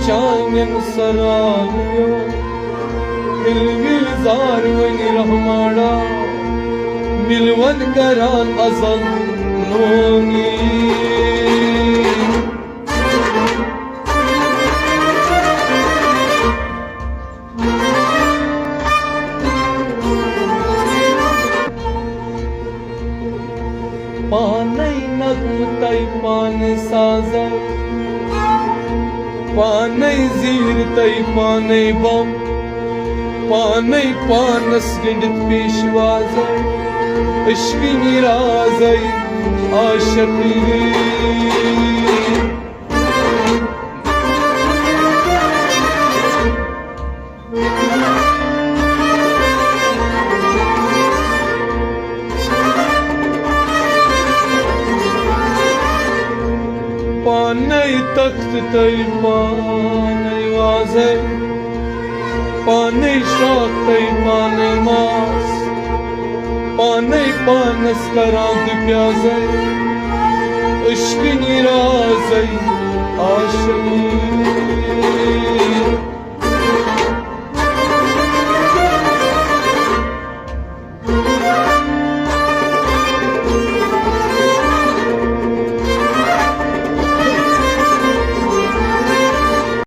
Changan सरालियो मिल ज़ारवन रहमाड़ा मिलवन करान अज़ल नोनी पानै नगमतै पान साज़ै पानै ज़ीरतै पानै बम पानै पानस गंडित पेशवाज़ै अश्किनी राज़ै आशकी पानै तख्त तै पानै वाज़ै पानै शाख तै पानै मास पानै पानस करां प्याज़ै अश्किनी राज़ै आशकी